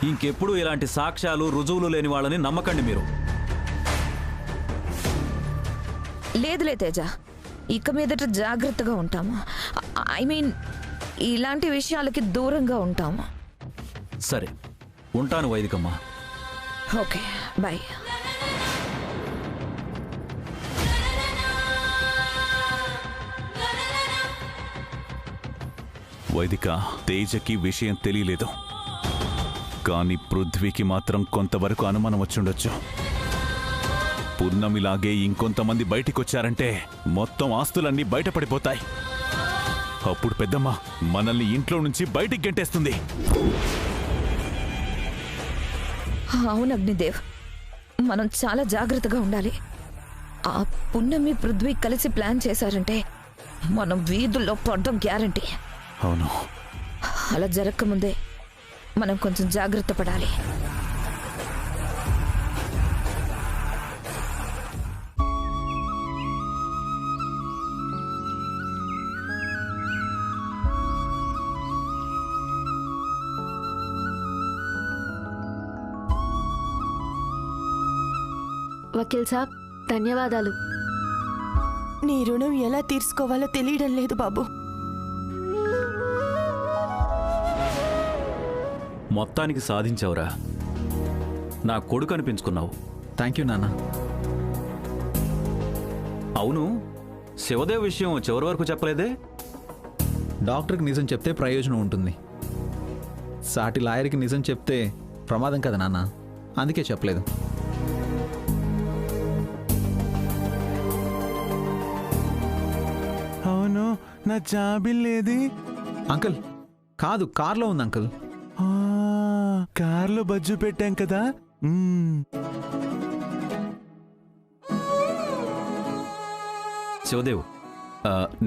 ఇంకెప్పుడు ఇలాంటి సాక్ష్యాలు రుజువులు లేని వాళ్ళని నమ్మకండి మీరు. లేదులే తేజ, ఇక మీదట జాగ్రత్తగా ఉంటాము. ఐ మీన్ ఇలాంటి విషయాలకి దూరంగా ఉంటాము. సరే, ఉంటాను వైదికమ్మ. Okay, bye. వైదిక, తేజకి విషయం తెలియలేదు, కానీ పృథ్వీకి మాత్రం కొంతవరకు అనుమానం వచ్చుండొచ్చు. పున్నమిలాగే ఇంకొంతమంది బయటికొచ్చారంటే మొత్తం ఆస్తులన్నీ బయటపడిపోతాయి. అప్పుడు పెద్దమ్మ మనల్ని ఇంట్లో నుంచి బయటికి గెంటేస్తుంది. అవును అగ్నిదేవ్, మనం చాలా జాగ్రత్తగా ఉండాలి. ఆ పున్నమి పృథ్వీ కలిసి ప్లాన్ చేశారంటే మనం వీధుల్లో పడ్డం గ్యారంటీ. అవును, అలా జరగకముందే మనం కొంచెం జాగ్రత్త పడాలి. వకీల్ సాబ్, ధన్యవాదాలు. నీ రుణం ఎలా తీర్చుకోవాలో తెలియడం లేదు బాబు. మొత్తానికి సాధించావురా. నా కొడుకు అనిపించుకున్నావు. థ్యాంక్ యూ నాన్న. అవును, శివదేవ్ విషయం చివరి వరకు చెప్పలేదే? డాక్టర్కి నిజం చెప్తే ప్రయోజనం ఉంటుంది. సాటి లాయర్కి నిజం చెప్తే ప్రమాదం కదా నాన్న, అందుకే చెప్పలేదు. అవును, నా జాబిల్ లేది? అంకుల్, కాదు, కార్లో ఉంది అంకుల్. కార్లో బజ్జు పెట్టాం కదా. శివదేవ్,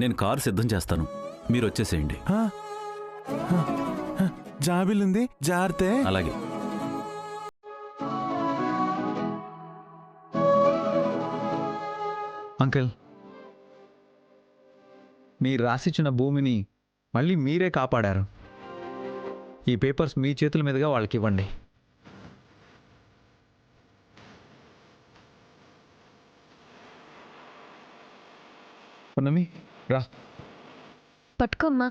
నేను కారు సిద్ధం చేస్తాను, మీరు వచ్చేసేయండి. జాబిల్ ఉంది, జాగ్రత్త. అలాగే. అంకుల్, మీరు రాసిచ్చిన భూమిని మళ్ళీ మీరే కాపాడారు. ఈ పేపర్స్ మీ చేతుల మీదుగా వాళ్ళకి ఇవ్వండి. పున్నమి, రా. పట్టుకోమ్మా.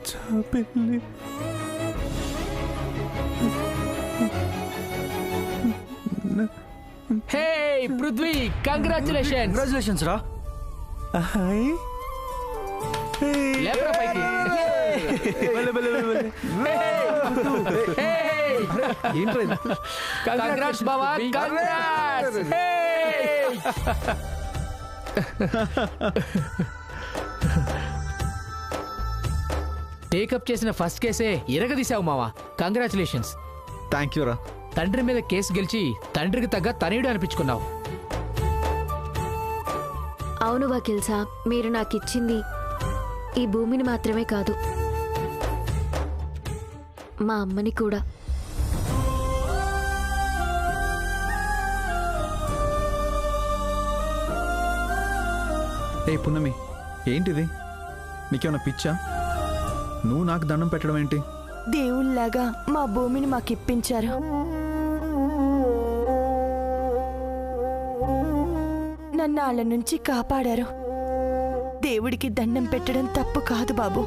జాబిల్. హే పృథ్వీ, కంగ్రాచులేషన్స్. కంగ్రాచులేషన్స్ రా. హాయ్. లేపరా పైకి. కంగ్రాట్స్ బావా, కంగ్రాట్స్. టేకప్ చేసిన ఫస్ట్ కేసే ఇరగదీశావు మావా. కంగ్రాచులేషన్స్. థ్యాంక్ యూ రా. తండ్రి మీద కేసు గెలిచి తండ్రికి తగ్గ తనయుడు అనిపించుకున్నావు. అవును వకీల్ సాబ్, మీరు నాకు ఇచ్చింది ఈ భూమిని మాత్రమే కాదు, మా అమ్మని కూడా. ఏ పున్నమి, ఏంటిది? నీకేమైనా పిచ్చా? నువ్వు నాకు దండం పెట్టడం ఏంటి? దేవుళ్లాగా మా భూమిని మాకిప్పించారు. నన్ను వాళ్ళ నుంచి కాపాడారు. దేవుడికి దండం పెట్టడం తప్పు కాదు బాబు.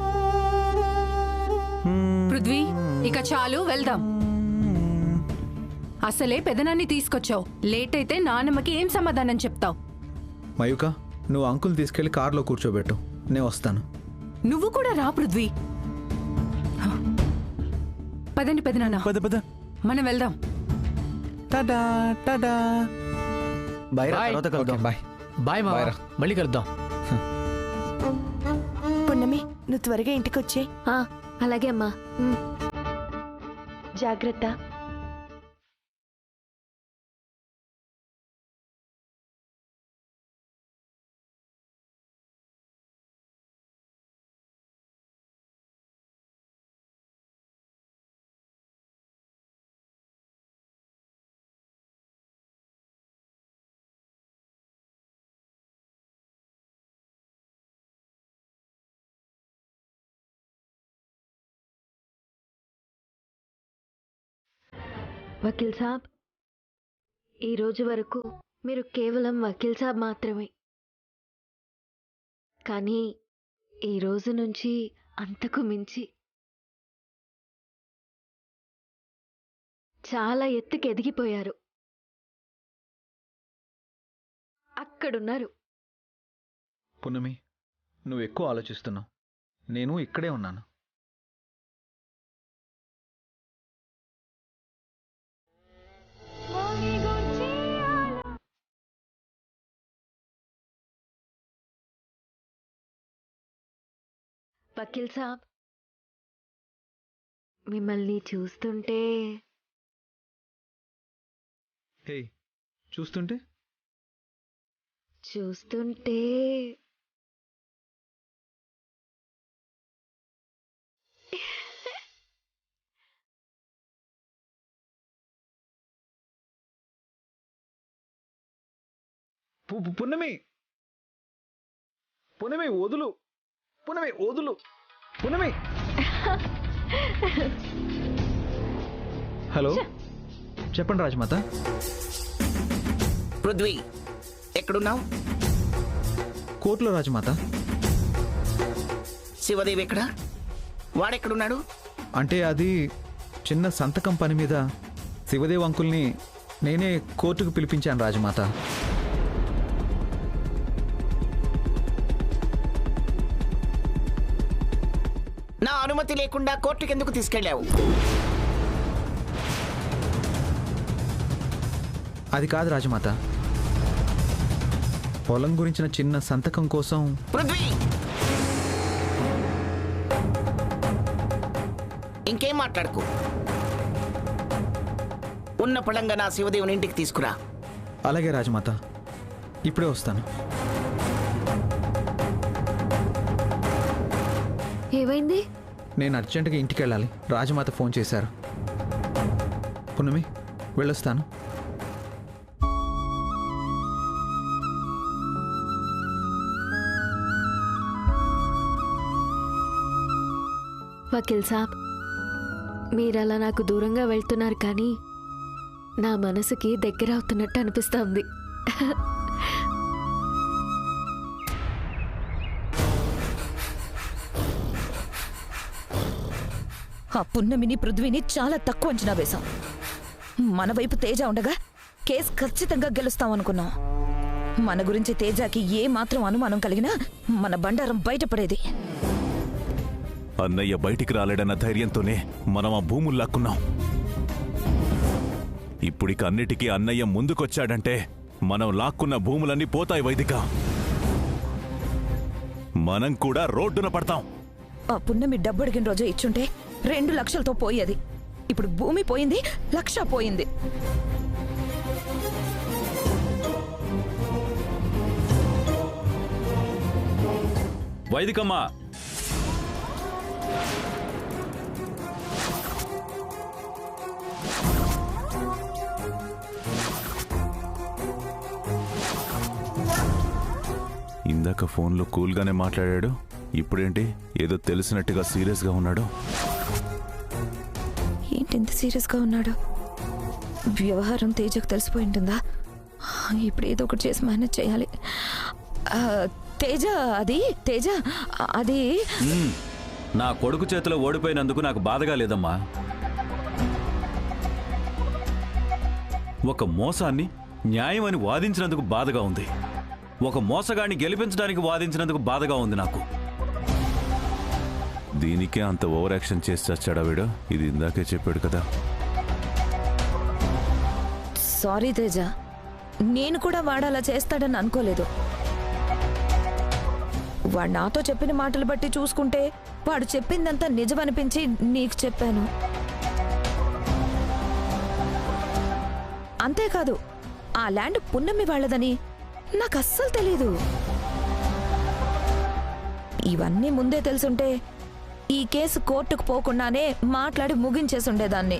పృథ్వీ, ఇక చాలు, వెళ్దాం. అసలే పెదనాన్ని తీసుకొచ్చావు, లేట్ అయితే నాన్నమ్మకి ఏం సమాధానం చెప్తావు? మయూక, నువ్వు అంకుల్ తీసుకెళ్లి కారులో కూర్చోబెట్టు, నేను వస్తాను. నువ్వు కూడా రా పృథ్వీ. పదండి పెదనాన్న, పద పద. మనం వెళ్దాం. Tata tata. Bye bye. Bye మావా, మళ్ళీ కలుద్దాం. పున్నమి, నువ్వు త్వరగా ఇంటికి వచ్చే. ఆ, అలాగే అమ్మా. జాగ్రత్త. వకీల్ సాబ్, ఈ రోజు వరకు మీరు కేవలం వకీల్ సాబ్ మాత్రమే, కానీ ఈ రోజు నుంచి అంతకు మించి చాలా ఎత్తుకు ఎదిగిపోయారు. అక్కడున్నారు. పున్నమి, నువ్వు ఎక్కువ ఆలోచిస్తున్నావు. నేను ఇక్కడే ఉన్నాను. వకీల్ సాబ్, మిమ్మల్ని చూస్తుంటే హే, చూస్తుంటే చూస్తుంటే పున్నమి, పున్నమి వదులు, పున్నమి వదులు, పున్నమి. హలో, చెప్పండి రాజమాత. పృథ్వీ, ఎక్కడున్నావు? కోర్టులో రాజమాత. శివదేవి ఎక్కడా? వాడెక్కడున్నాడు? అంటే అది చిన్న సంతకం పని మీద శివదేవ్ అంకుల్ని నేనే కోర్టుకు పిలిపించాను రాజమాత. నా అనుమతి లేకుండా కోర్టుకి ఎందుకు తీసుకెళ్ళావు? అది కాదు రాజమాత, పొలం గురించిన చిన్న సంతకం కోసం. పృథ్వీ, ఇంకేం మాట్లాడుకో. ఉన్న పళంగా నా శివదేవుని ఇంటికి తీసుకురా. అలాగే రాజమాత, ఇప్పుడే వస్తాను. ఏమైంది? నేను అర్జెంటుగా ఇంటికి వెళ్ళాలి. రాజమాత ఫోన్ చేశారు. పున్నమి, వెళ్ళొస్తాను. వకీల్ సాబ్, మీరలా నాకు దూరంగా వెళ్తున్నారు, కానీ నా మనసుకి దగ్గర అవుతున్నట్టు అనిపిస్తోంది. ఆ పున్నమిని పృథ్వీని చాలా తక్కువ అంచనా వేశాం. మన వైపు తేజ ఉండగా కేసు ఖచ్చితంగా గెలుస్తామనుకున్నాం. మన గురించి తేజకి ఏ మాత్రం అనుమానం కలిగినా మన బండారం బయటపడేది. అన్నయ్య బయటికి రాలేడన్న ధైర్యంతోనే మనం ఆ భూములు లాక్కున్నాం. ఇప్పుడిక అన్నిటికీ అన్నయ్య ముందుకొచ్చాడంటే మనం లాక్కున్న భూములన్నీ పోతాయి వైదిక. మనం కూడా రోడ్డున పడతాం. ఆ పున్నమి డబ్బు అడిగిన రోజే ఇచ్చుంటే 2 లక్షలతో పోయేది. ఇప్పుడు భూమి పోయింది, 1,00,000 పోయింది. వైదికమ్మా, ఇందాక ఫోన్లో కూల్గానే మాట్లాడాడు, ఇప్పుడేంటి ఏదో తెలిసినట్టుగా సీరియస్గా ఉన్నాడు. ఏంటి ఇంత సీరియస్గా ఉన్నాడు? వ్యవహారం తేజకు తెలిసిపోయి ఉంటుందా? ఇప్పుడు ఏదో ఒకటి చేసి మేనేజ్ చేయాలి. తేజ అది నా కొడుకు చేతిలో ఓడిపోయినందుకు నాకు బాధగా లేదమ్మా. ఒక మోసాన్ని న్యాయం అని వాదించినందుకు బాధగా ఉంది. ఒక మోసగాన్ని గెలిపించడానికి వాదించినందుకు బాధగా ఉంది నాకు. దీనికే అంత ఓవర్ యాక్షన్ చేసి చచ్చాడా వీడు? ఇది ఇందాకే చెప్పాడు కదా. సారీ తేజ, నేను కూడా వాడు అలా చేస్తాడని అనుకోలేదు. వాడు నాతో చెప్పిన మాటలు బట్టి చూసుకుంటే వాడు చెప్పిందంతా నిజమనిపించి నీకు చెప్పాను. అంతేకాదు, ఆ ల్యాండ్ పున్నమి వాళ్ళదని నాకు అస్సలు తెలీదు. ఇవన్నీ ముందే తెలుసుంటే ఈ కేసు కోర్టుకు పోకుండానే మాట్లాడి ముగించేసి ఉండేదాన్ని.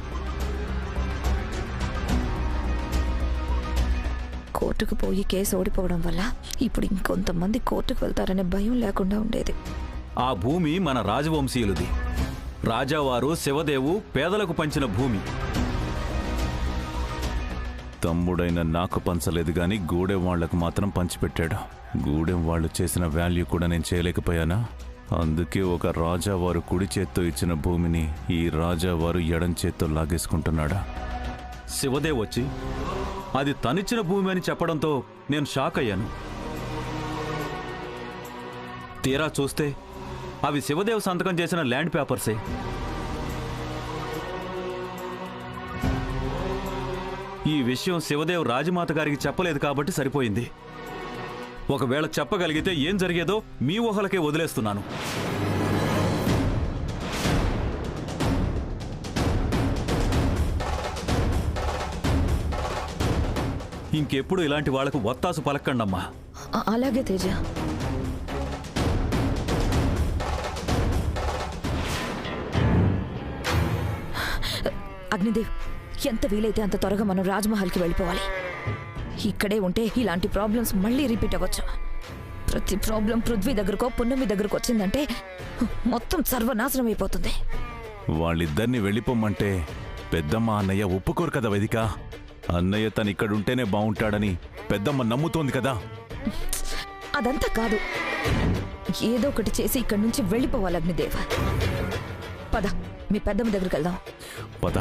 కోర్టుకు పోయి కేసు ఓడిపోవడం వల్ల ఇప్పుడు ఇంకొంతమంది కోర్టుకు వెళ్తారనే భయం లేకుండా ఉండేది. ఆ భూమి మన రాజవంశీయులది. రాజావారు శివదేవు పేదలకు పంచిన భూమి. తమ్ముడైన నాకు పంచలేదు గాని గూడెం వాళ్లకు మాత్రం పంచిపెట్టాడు. గూడెం వాళ్ళు చేసిన వాల్యూ కూడా నేను చేయలేకపోయానా? అందుకే ఒక రాజావారు కుడి చేత్తో ఇచ్చిన భూమిని ఈ రాజావారు ఎడం చేత్తో లాగేసుకుంటున్నాడా? శివదేవ్ వచ్చి అది తనిచ్చిన భూమి అని చెప్పడంతో నేను షాక్ అయ్యాను. తీరా చూస్తే అవి శివదేవ్ సంతకం చేసిన ల్యాండ్ పేపర్సే. ఈ విషయం శివదేవ్ రాజమాత గారికి చెప్పలేదు కాబట్టి సరిపోయింది. ఒకవేళ చెప్పగలిగితే ఏం జరిగేదో మీ ఊహలకే వదిలేస్తున్నాను. ఇంకెప్పుడు ఇలాంటి వాళ్లకు ఒత్తాసు పలక్కండమ్మా. అలాగే తేజ. అగ్నిదేవ్, ఎంత వీలైతే అంత త్వరగా మనం రాజ్మహల్కి వెళ్ళిపోవాలి. ఇక్కడే ఉంటే ఇలాంటి ప్రాబ్లమ్స్ మళ్ళీ రిపీట్ అవ్వచ్చు. ప్రతి ప్రాబ్లం పృథ్వీ దగ్గరకో పున్నమి దగ్గరకు వచ్చిందంటే మొత్తం సర్వనాశనం అయిపోతుంది. వాళ్ళిద్దరిని వెళ్ళిపోమ్మంటే పెద్దమ్మ అన్నయ్య ఒప్పుకోరు కదా వేదిక. అన్నయ్య తను ఇక్కడుంటేనే బాగుంటాడని పెద్దమ్మ నమ్ముతోంది కదా. అదంతా కాదు, ఏదో ఒకటి చేసి ఇక్కడి నుంచి వెళ్ళిపోవాలి అగ్నిదేవ్. పద, మీ పెద్దమ్మ దగ్గరికి వెళ్దాం. పద.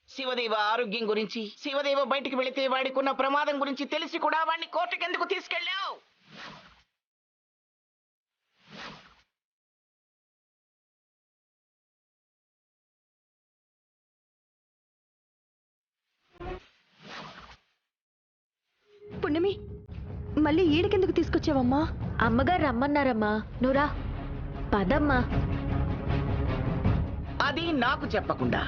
శివదేవ ఆరోగ్యం గురించి, శివదేవ బయటికి వెళితే వాడికున్న ప్రమాదం గురించి తెలిసి కూడా వాడిని కోర్టుకు ఎందుకు తీసుకెళ్ళావు? పున్నమి, మళ్ళీ ఈడికెందుకు తీసుకొచ్చావమ్మా? అమ్మగారు రమ్మన్నారమ్మా, నువ్వురా. పదమ్మా. అది నాకు చెప్పకుండా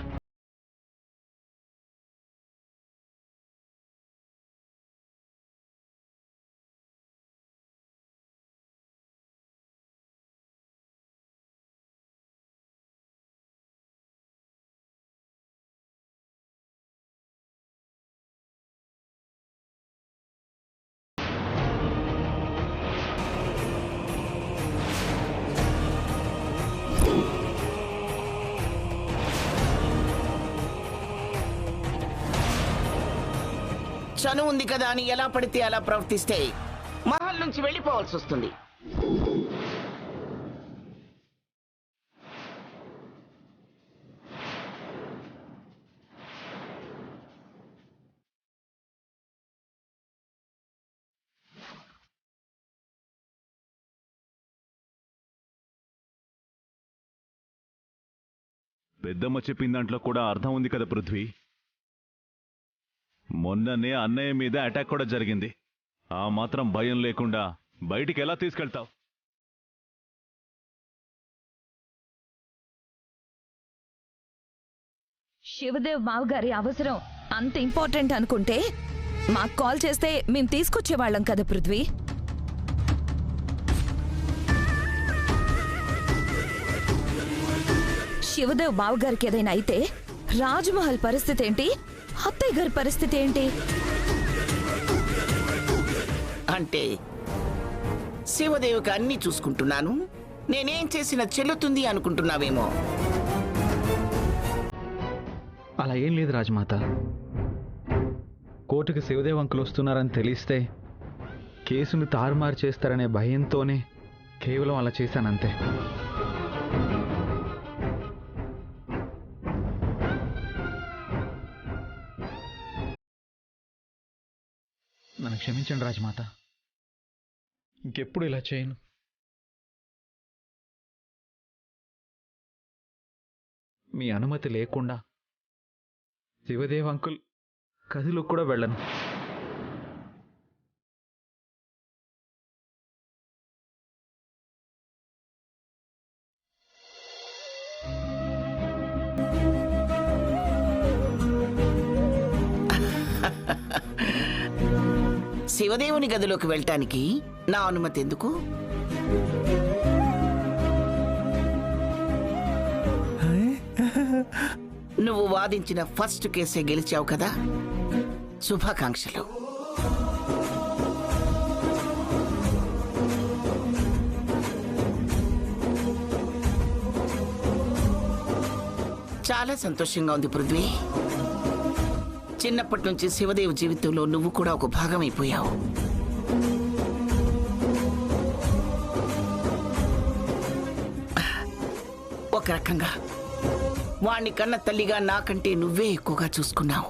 చనువు ఉంది కదా అని ఎలా పడితే అలా ప్రవర్తిస్తే మహల్ నుంచి వెళ్ళిపోవాల్సి వస్తుంది. పెద్దమ్మ చెప్పిన దాంట్లో కూడా అర్థం ఉంది కదా పృథ్వీ. మొన్ననే అన్నయ్య మీద అటాక్ కూడా జరిగింది. ఆ మాత్రం భయం లేకుండా బయటికి ఎలా తీసుకెళ్తావు? శివదేవ్ మావగారి అవసరం అంత ఇంపార్టెంట్ అనుకుంటే మాకు కాల్ చేస్తే మేము తీసుకొచ్చేవాళ్ళం కదా పృథ్వీ. శివదేవ్ బావగారికి ఏదైనా అయితే రాజ్మహల్ పరిస్థితి ఏంటి, అత్తయ్య గారి పరిస్థితి ఏంటి? అంటే శివదేవికి అన్ని చూసుకుంటున్నాను, నేనేం చేసినా చెల్లుతుంది అనుకుంటున్నావేమో. అలా ఏం లేదు రాజమాత. కోర్టుకి శివదేవ్ అంకులు వస్తున్నారని తెలిస్తే కేసుని తారుమారు చేస్తారనే భయంతోనే కేవలం అలా చేశానంతే. నన్ను క్షమించండి రాజమాత, ఇంకెప్పుడు ఇలా చేయను. మీ అనుమతి లేకుండా శివదేవ్ అంకుల్ గదిలో కూడా వెళ్ళను. శివదేవుని గదిలోకి వెళ్ళటానికి నా అనుమతి ఎందుకు? నువ్వు వాదించిన ఫస్ట్ కేసే గెలిచావు కదా, శుభాకాంక్షలు. చాలా సంతోషంగా ఉంది పృథ్వీ. చిన్నప్పటి నుంచి శివదేవ్ జీవితంలో నువ్వు కూడా ఒక భాగం అయిపోయావు. ఒక రకంగా వాణ్ణి కన్న తల్లిగా నాకంటే నువ్వే ఎక్కువగా చూసుకున్నావు.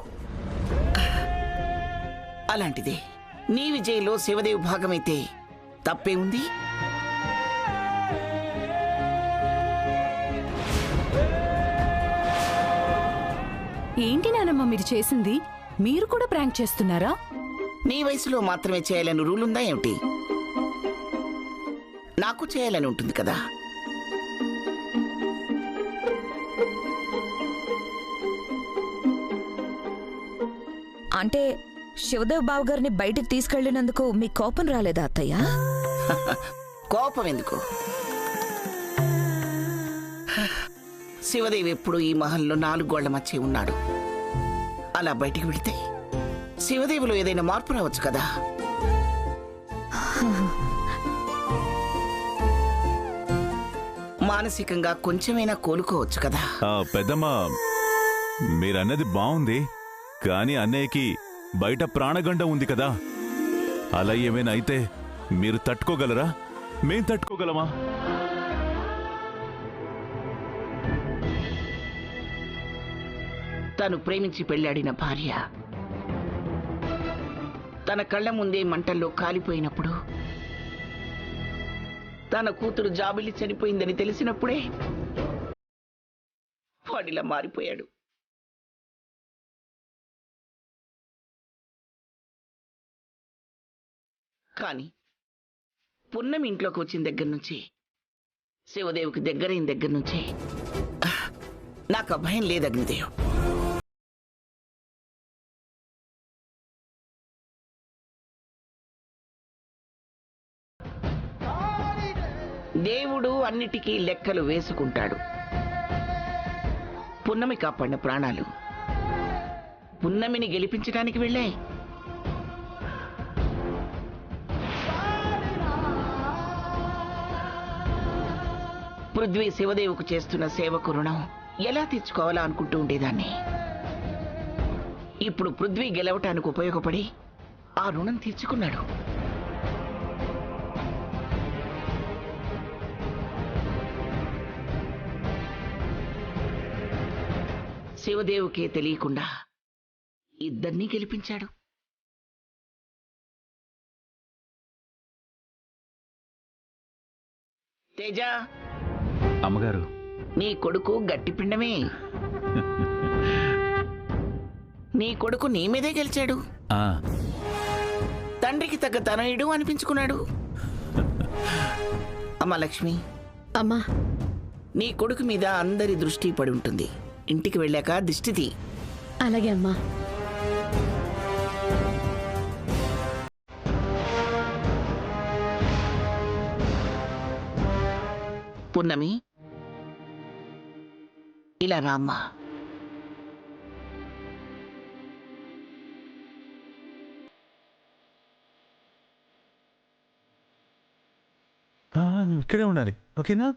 అలాంటిదే నీ విజయంలో శివదేవ్ భాగమైతే తప్పే ఉంది? ఏంటి నానమ్మ మీరు చేసింది? మీరు కూడా ప్రాంక్ చేస్తున్నారా? నీ వయసులో మాత్రమే చేయాలని రూల్ ఉందా ఏమిటి? నాకు చేయాలని ఉంటుంది కదా. అంటే శివదేవ్ బాబు గారిని బయటికి తీసుకెళ్లినందుకు మీ కోపం రాలేదా అత్తయ్య? కోపం ఎందుకు? శివదేవ్ ఎప్పుడు ఈ మహల్లో 4 గోళ్ల మధ్య ఉన్నాడు. అలా బయటికి వెళితే శివదేవులో ఏదైనా మార్పు రావచ్చు కదా. మానసికంగా కొంచెమైనా కోలుకోవచ్చు కదా. పెద్దమ్మ, మీరన్నది బాగుంది, కానీ అన్నయ్యకి బయట ప్రాణగండ ఉంది కదా. అలా ఏమైనా అయితే మీరు తట్టుకోగలరా? మేం తట్టుకోగలమా? తను ప్రేమించి పెళ్లాడిన భార్య తన కళ్ళ ముందే మంటల్లో కాలిపోయినప్పుడు, తన కూతురు జాబిలి చనిపోయిందని తెలిసినప్పుడే వాడిలా మారిపోయాడు. కానీ పున్నమి ఇంట్లోకి వచ్చిన దగ్గర నుంచి, శివదేవుకి దగ్గరైన దగ్గర నుంచి నాకు అభయం లేదు అగ్నిదేవ్. దేవుడు అన్నిటికీ లెక్కలు వేసుకుంటాడు. పున్నమి కాపాడిన ప్రాణాలు పున్నమిని గెలిపించడానికి వెళ్ళాయి. పృథ్వీ శివదేవుకు చేస్తున్న సేవకు రుణం ఎలా తీర్చుకోవాలా అనుకుంటూ ఉండేదాన్ని. ఇప్పుడు పృథ్వీ గెలవటానికి ఉపయోగపడి ఆ రుణం తీర్చుకున్నాడు. శివదేవుకే తెలియకుండా ఇద్దరినీ గెలిపించాడు. తేజ, అమ్మగారు, నీ కొడుకు గట్టిపిండమే. నీ కొడుకు నీ మీదే గెలిచాడు. ఆ, తండ్రికి తగ్గ తనయుడు అనిపించుకున్నాడు. అమ్మా లక్ష్మి, అమ్మా, నీ కొడుకు మీద అందరి దృష్టి పడి ఉంటుంది. ఇంటికి వెళ్ళాక దిష్టి తీ. అలాగే అమ్మా. పున్నమి, ఇలా రామ్మా. ఇక్కడే ఉండాలి, ఓకేనా?